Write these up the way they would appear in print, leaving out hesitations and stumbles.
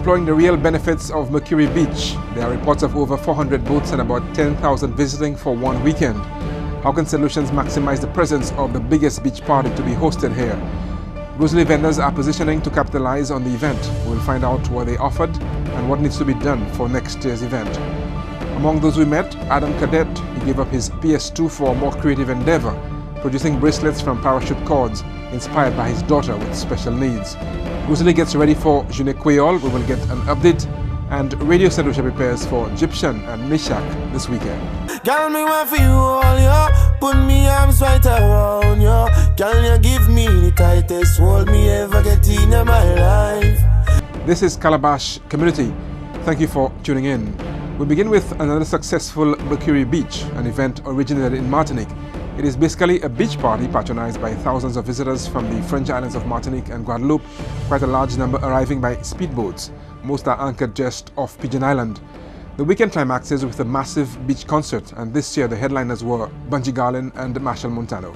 exploring the real benefits of Mercury Beach. There are reports of over 400 boats and about 10,000 visiting for one weekend. How can solutions maximize the presence of the biggest beach party to be hosted here? Gros Islet vendors are positioning to capitalize on the event. We'll find out what they offered and what needs to be done for next year's event. Among those we met, Adam Cadet. He gave up his PS2 for a more creative endeavor, producing bracelets from parachute cords inspired by his daughter with special needs. Gros Islet gets ready for Journée Creole. We will get an update, and Radio St. Lucia prepares for Egyptian and Meshach this weekend. Girl, me want for you all, yeah. Put me arms right around you. Girl, you give me the tightest hold me ever get in my life. This is Calabash Community. Thank you for tuning in. We begin with another successful Mercury Beach, an event originated in Martinique. It is basically a beach party patronized by thousands of visitors from the French islands of Martinique and Guadeloupe, quite a large number arriving by speedboats. Most are anchored just off Pigeon Island. The weekend climaxes with a massive beach concert, and this year the headliners were Bungie Garlin and Marshall Montano.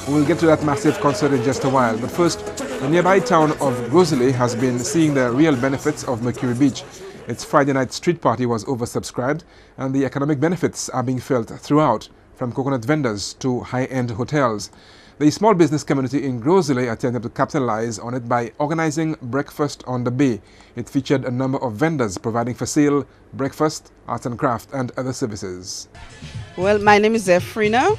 We'll get to that massive concert in just a while, but first, the nearby town of Gros Islet has been seeing the real benefits of Mercury Beach. Its Friday night street party was oversubscribed, and the economic benefits are being felt throughout, from coconut vendors to high-end hotels. The small business community in Gros Islet attempted to capitalize on it by organizing breakfast on the bay. It featured a number of vendors providing for sale, breakfast, arts and craft, and other services. Well, my name is Efrina,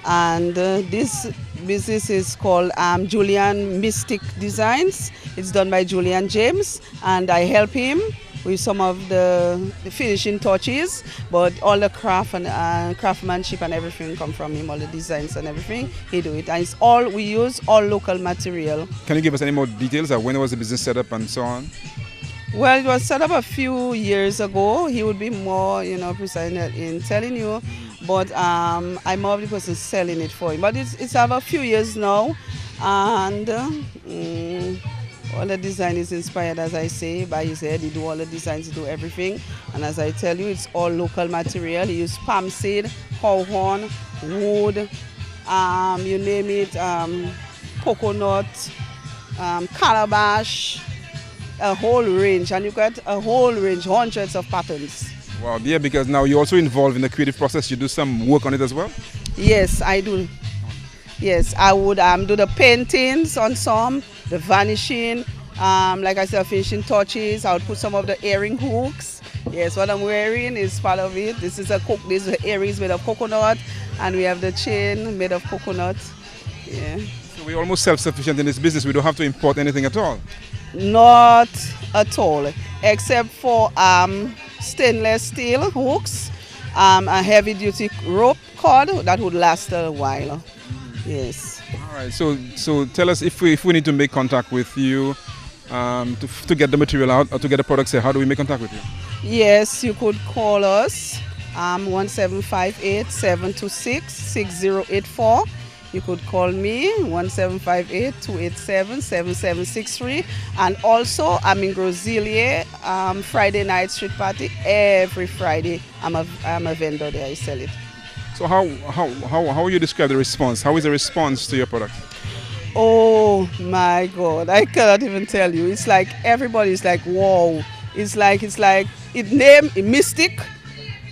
and this business is called Julian Mystic Designs. It's done by Julian James, and I help him with some of the finishing touches, but all the craft and craftsmanship and everything come from him, all the designs and everything, he do it. And it's all, we use all local material. Can you give us any more details of when was the business set up and so on? Well, it was set up a few years ago. He would be more, precise in telling you, but I'm more of the person selling it for him. But it's about a few years now, and all the design is inspired, as I say, by his head. He do all the designs, he do everything. And as I tell you, it's all local material. He use palm seed, cow horn, wood, you name it, coconut, calabash, a whole range. And you got a whole range, hundreds of patterns. Wow, yeah, because now you're also involved in the creative process. You do some work on it as well? Yes, I do. Yes, I would do the paintings on some, the vanishing, Like I said, finishing touches. I would put some of the earring hooks. Yes, what I'm wearing is part of it. This is the earrings made of coconut, and we have the chain made of coconut. Yeah. So we're almost self-sufficient in this business. We don't have to import anything at all. Not at all, except for stainless steel hooks, a heavy-duty rope cord that would last a while. Yes. All right. So tell us, if we need to make contact with you to get the material out or to get the products here, how do we make contact with you? Yes, you could call us 1758-726-6084. You could call me 1758-287-7763. And also, I'm in Gros Islet, Friday night street party. Every Friday, I'm a vendor there. I sell it. So how will you describe the response? How is the response to your product? Oh my God, I cannot even tell you. It's like everybody's like, wow. It's like it name a mystic.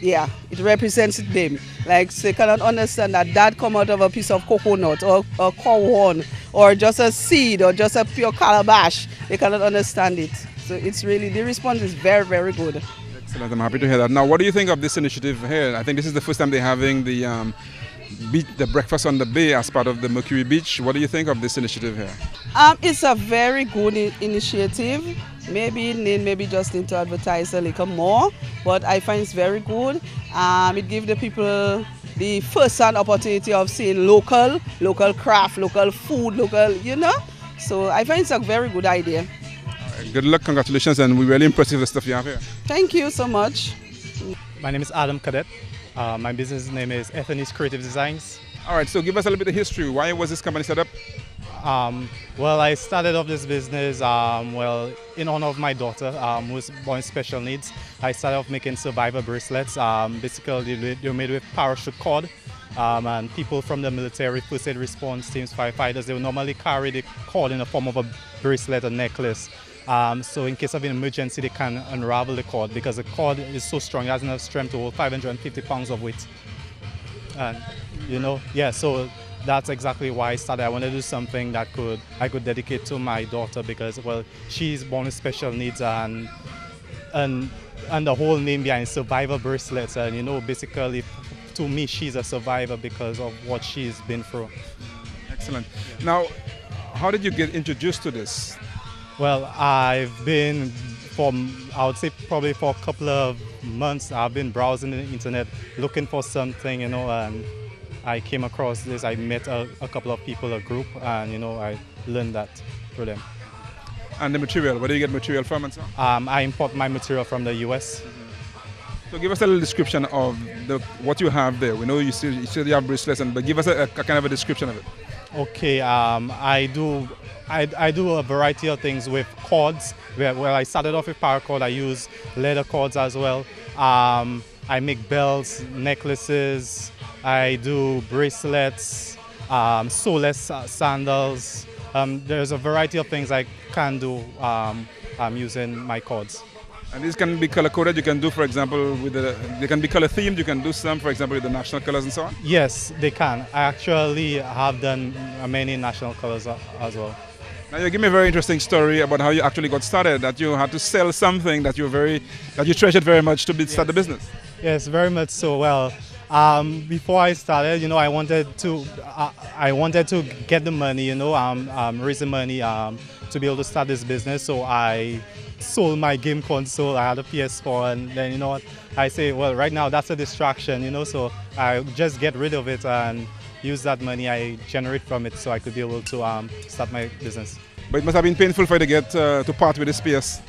Yeah, it represents its name. Like, so they cannot understand that come out of a piece of coconut or a cow horn or just a seed or just a pure calabash. They cannot understand it. So it's really, the response is very, very good. Excellent. I'm happy to hear that. Now, what do you think of this initiative here? I think this is the first time they're having the breakfast on the bay as part of the Mercury Beach. What do you think of this initiative here? It's a very good initiative. Maybe just need to advertise a little more, but I find it's very good. It gives the people the first-hand opportunity of seeing local craft, local food, So I find it's a very good idea. Good luck, congratulations, and we're really impressed with the stuff you have here. Thank you so much. My name is Adam Cadet. My business name is Ethany's Creative Designs. All right, so give us a little bit of history. Why was this company set up? Well, I started off this business in honor of my daughter who was born with special needs. I started off making survivor bracelets. Basically, they're made with parachute cord. And people from the military, first aid response teams, firefighters, they will normally carry the cord in the form of a bracelet or necklace. So in case of an emergency, they can unravel the cord because the cord is so strong, it has enough strength to hold 550 pounds of weight. And so that's exactly why I started. I wanted to do something that I could dedicate to my daughter because, well, she's born with special needs and the whole name behind survivor bracelets. And basically, to me, she's a survivor because of what she's been through. Excellent. Now, how did you get introduced to this? Well, I've been I would say probably for a couple of months, I've been browsing the internet looking for something, and I came across this. I met a couple of people, a group, and I learned that through them. And the material, where do you get material from and so on? I import my material from the US. So give us a little description of what you have there. We know you said you have bracelets, but give us a kind of a description of it. Okay, I do a variety of things with cords. Well, I started off with paracord. I use leather cords as well. I make belts, necklaces. I do bracelets, soleless sandals. There's a variety of things I can do using my cords. And these can be color coded. You can do, for example, they can be color themed. You can do some, for example, with the national colors and so on. Yes, they can. I actually have done many national colors as well. Now you give me a very interesting story about how you actually got started. That you had to sell something that you treasured very much to start the business. Yes, very much so. Well, before I started, I wanted to get the money, raise the money to be able to start this business. So I sold my game console. I had a PS4, and then I say, well, right now that's a distraction, so I just get rid of it and use that money I generate from it so I could be able to start my business. But it must have been painful for you to get to part with this PS.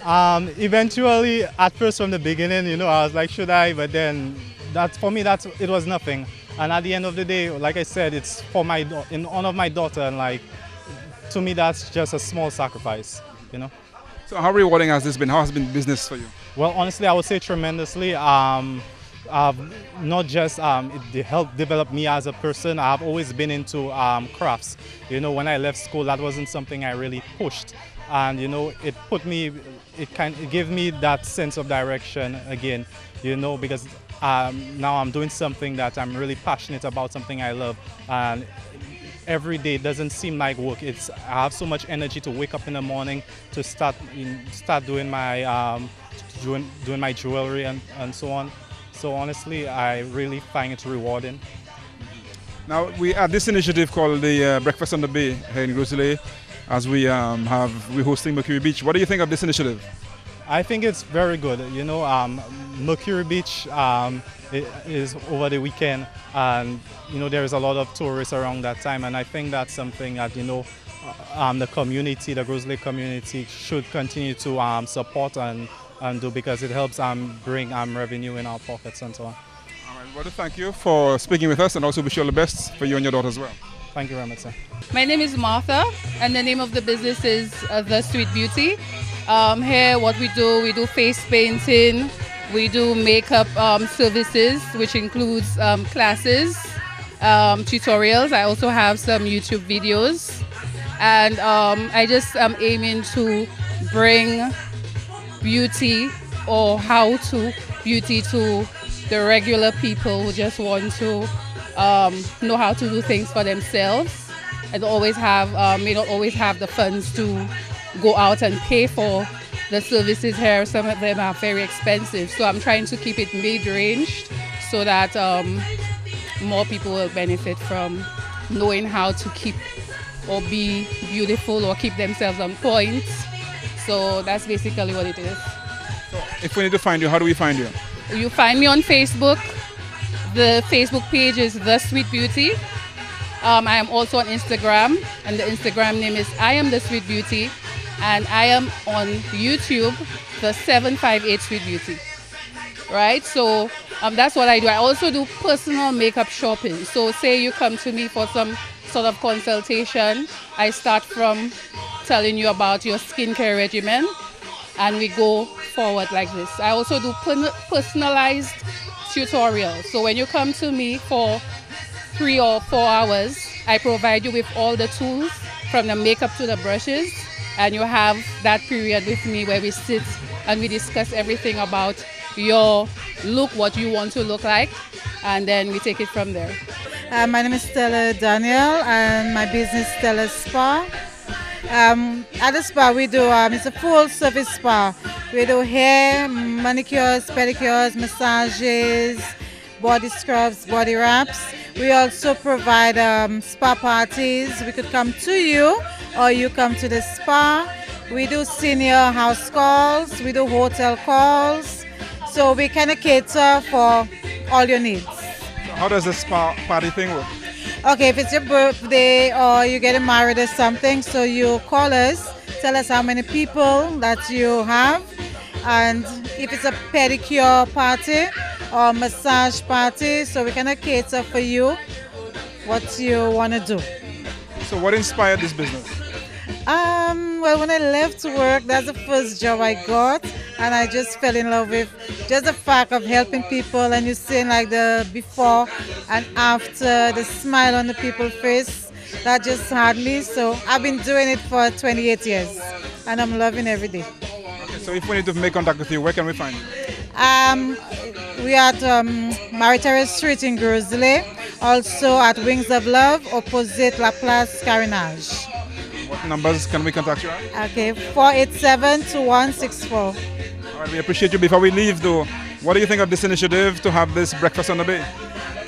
Eventually, at first from the beginning, I was like, should I? But then for me, it was nothing. And at the end of the day, like I said, it's in honor of my daughter, and to me, that's just a small sacrifice, So how rewarding has this been? How has been business for you? Well, honestly, I would say tremendously. Not just it helped develop me as a person. I've always been into crafts. When I left school, that wasn't something I really pushed, and it gave me that sense of direction again. Because now I'm doing something that I'm really passionate about, something I love, and every day doesn't seem like work. I have so much energy to wake up in the morning to start doing my doing my jewelry and so on. So honestly, I really find it rewarding. Now we have this initiative called the Breakfast on the Bay here in Gros Islet, as we're hosting Mercury Beach. What do you think of this initiative? I think it's very good. You know, Mercury Beach is over the weekend, and you know there is a lot of tourists around that time, and I think that's something that the community, the Gros Islet community, should continue to support and do, because it helps bring revenue in our pockets and so on. All right, well, thank you for speaking with us, and also wish you all the best for you and your daughter as well. Thank you very much, sir. My name is Martha, and the name of the business is The Sweet Beauty. Here, what we do face painting, we do makeup services, which includes classes, tutorials. I also have some YouTube videos, and I just am aiming to bring beauty or how-to beauty to the regular people who just want to know how to do things for themselves and always have may not always have the funds to go out and pay for the services here. Some of them are very expensive, so I'm trying to keep it mid-ranged so that more people will benefit from knowing how to keep or be beautiful or keep themselves on point. So that's basically what it is. So if we need to find you, how do we find you? You find me on Facebook. The Facebook page is The Sweet Beauty. I am also on Instagram, and the Instagram name is I Am The Sweet Beauty, and I am on YouTube, The 758 Sweet Beauty. Right, so that's what I do. I also do personal makeup shopping. So say you come to me for some sort of consultation, I start from telling you about your skincare regimen, and we go forward like this. I also do personalized tutorials. So when you come to me for 3 or 4 hours, I provide you with all the tools from the makeup to the brushes, and you have that period with me where we sit and we discuss everything about your look, what you want to look like, and then we take it from there. My name is Stella Daniel, and my business is Stella Spa. At the spa we do, it's a full service spa. We do hair, manicures, pedicures, massages, body scrubs, body wraps. We also provide spa parties. We could come to you or you come to the spa. We do senior house calls, we do hotel calls. So we kind of cater for all your needs. So how does the spa party thing work? Okay, if it's your birthday or you're getting married or something, so you call us, tell us how many people that you have, and if it's a pedicure party or massage party, so we can cater for you what you want to do. So what inspired this business? Well, when I left work, that's the first job I got, and I just fell in love with just the fact of helping people, and you see like the before and after, the smile on the people's face, that just had me. So I've been doing it for 28 years, and I'm loving every day. Okay, so if we need to make contact with you, where can we find you? We are at Martinique Street in Gros Islet, also at Wings of Love, opposite La Place Carinage. What numbers can we contact you at? Okay, 487-2164. All right, we appreciate you. Before we leave though, what do you think of this initiative to have this breakfast on the bay?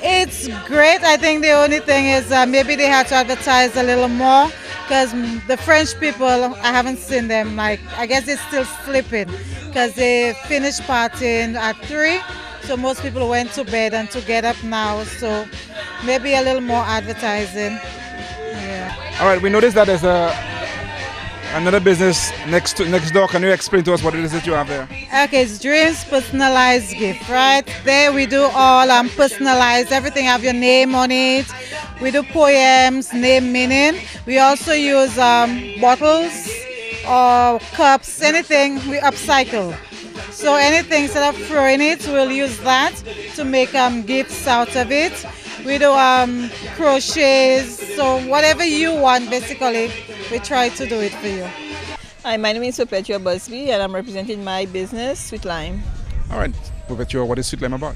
It's great. I think the only thing is maybe they have to advertise a little more, because the French people, I haven't seen them. Like, I guess they're still sleeping because they finished partying at 3. So most people went to bed and to get up now. So maybe a little more advertising. Yeah. All right, we noticed that there's another business next door. Can you explain to us what it is that you have there? Okay, it's Dreams Personalized Gift, right? There we do all personalized, everything have your name on it. We do poems, name meaning. We also use bottles or cups, anything we upcycle. So anything, instead of throwing it, we'll use that to make gifts out of it. We do crochets, so whatever you want, basically, we try to do it for you. Hi, my name is Perpetua Busby, and I'm representing my business, Sweet Lime. All right, Perpetua, what is Sweet Lime about?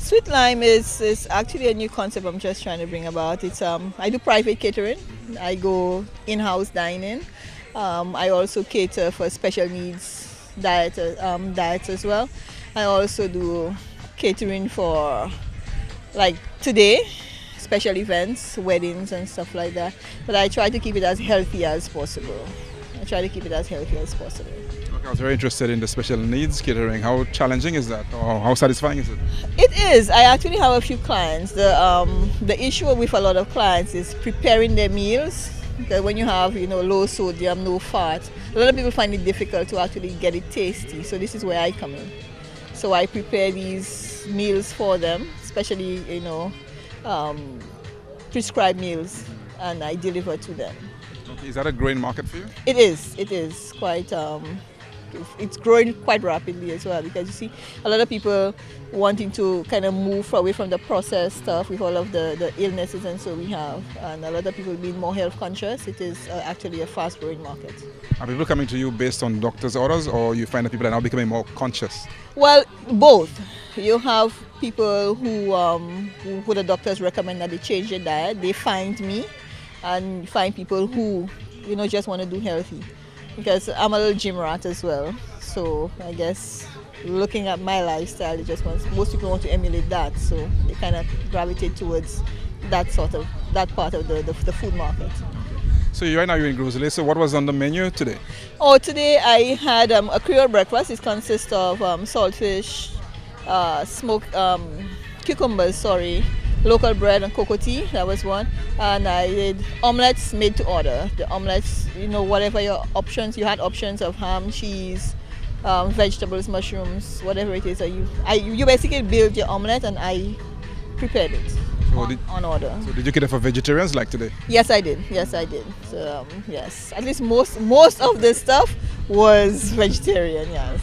Sweet Lime is actually a new concept I'm just trying to bring about. It's I do private catering. I go in-house dining. I also cater for special needs diets as well. I also do catering for, like today, special events, weddings and stuff like that. But I try to keep it as healthy as possible. Okay, I was very interested in the special needs catering. How challenging is that, or how satisfying is it? It is. I actually have a few clients. The issue with a lot of clients is preparing their meals. Because when you have low sodium, no fat, a lot of people find it difficult to actually get it tasty. So this is where I come in. So I prepare these meals for them, especially prescribed meals, and I deliver to them. Okay, is that a growing market for you? It is. It is quite. It's growing quite rapidly as well, because you see a lot of people wanting to kind of move away from the processed stuff with all of the illnesses and so we have, and a lot of people being more health conscious. It is actually a fast growing market. Are people coming to you based on doctor's orders, or you find that people are now becoming more conscious? Well, both. You have people who the doctors recommend that they change their diet. They find me, and find people who just want to do healthy. Because I'm a little gym rat as well, so I guess looking at my lifestyle, most people want to emulate that, so they kind of gravitate towards that part of the food market. So right now you're in Gros Islet, so what was on the menu today? Oh, today I had a Creole breakfast. It consists of saltfish, smoked cucumbers, local bread and cocoa tea, that was one. And I did omelets made to order. The omelets, whatever your options, you had options of ham, cheese, vegetables, mushrooms, whatever it is. You basically build your omelet and I prepared it on order. So did you cater for vegetarians like today? Yes, I did. So, yes, at least most of the stuff was vegetarian, yes.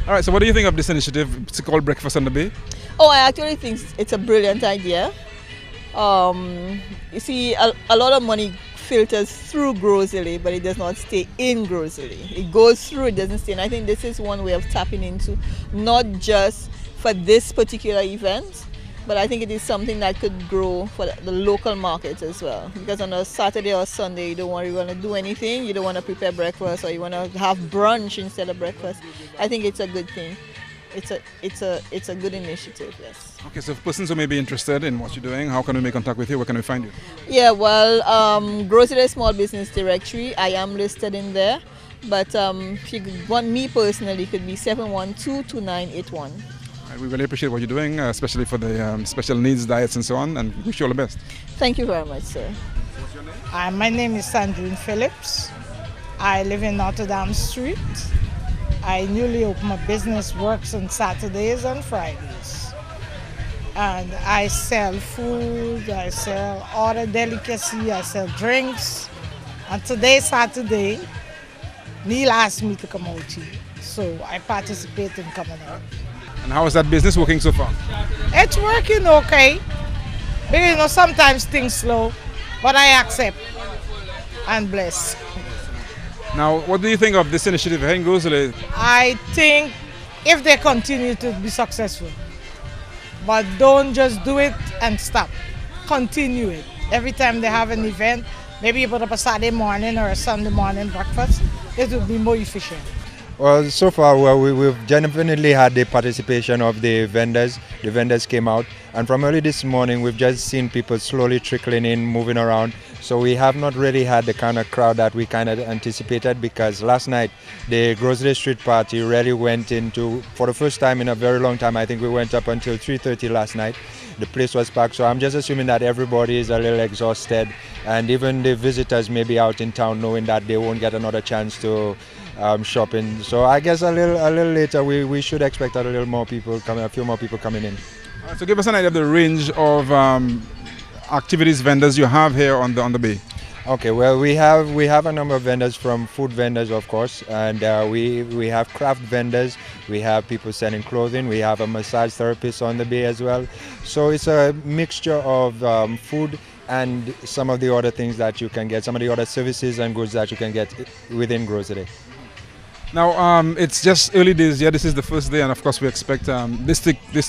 All right, so what do you think of this initiative? It's called Breakfast on the Bay. Oh, I actually think it's a brilliant idea. You see, a lot of money filters through Gros Islet, but it does not stay in Gros Islet. It goes through, it doesn't stay. And I think this is one way of tapping into, not just for this particular event, but I think it is something that could grow for the local market as well. Because on a Saturday or Sunday, you don't want to do anything, you don't want to prepare breakfast, or you want to have brunch instead of breakfast. I think it's a good thing. It's a good initiative, yes. Okay, so for persons who may be interested in what you're doing, how can we make contact with you? Where can we find you? Yeah, well, Gros Islet Small Business Directory, I am listed in there. But if you want me personally, it could be 712-2981. We really appreciate what you're doing, especially for the special needs diets and so on, and wish you all the best. Thank you very much, sir. What's your name? My name is Sandrine Phillips. I live in Notre Dame Street. I newly opened a business, works on Saturdays and Fridays. And I sell food, I sell other delicacy, I sell drinks. And today, Saturday, Neil asked me to come out here. So I participate in coming out. And how is that business working so far? It's working okay. But sometimes things slow, but I accept and bless. Now, what do you think of this initiative here in Gros Islet? I think if they continue to be successful, but don't just do it and stop. Continue it. Every time they have an event, maybe you put up a Saturday morning or a Sunday morning breakfast, it will be more efficient. Well, so far we've genuinely had the participation of the vendors. The vendors came out, and from early this morning we've just seen people slowly trickling in, moving around. So we have not really had the kind of crowd that we kind of anticipated, because last night the Gros Islet Street Party really went into, for the first time in a very long time, I think we went up until 3:30 last night. The place was packed, so I'm just assuming that everybody is a little exhausted, and even the visitors may be out in town knowing that they won't get another chance to shopping. So I guess a little later we should expect a few more people coming in. So give us an idea of the range of activities vendors you have here on the bay. Okay, well we have a number of vendors, from food vendors of course, and we have craft vendors, we have people selling clothing, we have a massage therapist on the bay as well. So it's a mixture of food and some of the other things that you can get, some of the other services and goods that you can get within Gros Islet. Now, it's just early days. Yeah, this is the first day, and of course, we expect this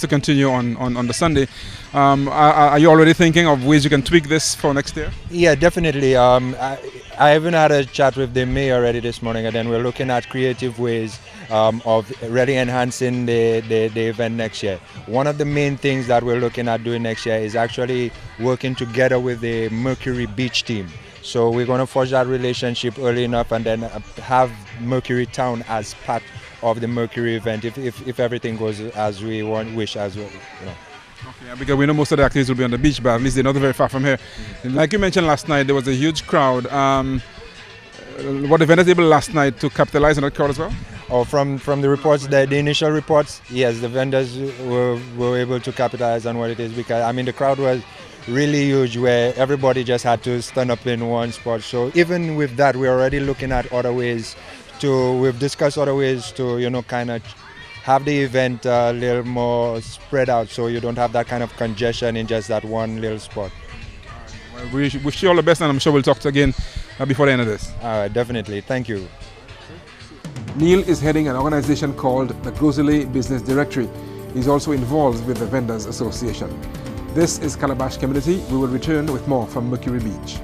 to continue on the Sunday. Are you already thinking of ways you can tweak this for next year? Yeah, definitely. I even had a chat with the mayor already this morning, and then we're looking at creative ways of really enhancing the event next year. One of the main things that we're looking at doing next year is actually working together with the Mercury Beach team. So we're going to forge that relationship early enough, and then have Mercury Town as part of the Mercury event if everything goes as we wish as well. You know. Okay, because we know most of the activities will be on the beach, but at least they're not very far from here. Like you mentioned last night, there was a huge crowd. Were the vendors able last night to capitalize on that crowd as well? Oh, from the reports, the initial reports, yes, the vendors were able to capitalize on what it is, because I mean the crowd was really huge, where everybody just had to stand up in one spot. So even with that, we're already looking at other ways we've discussed other ways to, you know, kind of have the event a little more spread out, so you don't have that kind of congestion in just that one little spot. Well, we wish you all the best, and I'm sure we'll talk to you again before the end of this. All right, definitely. Thank you. Neil is heading an organization called the Gros Islet Business Directory. He's also involved with the Vendors Association. This is Calabash Community. We will return with more from Mercury Beach.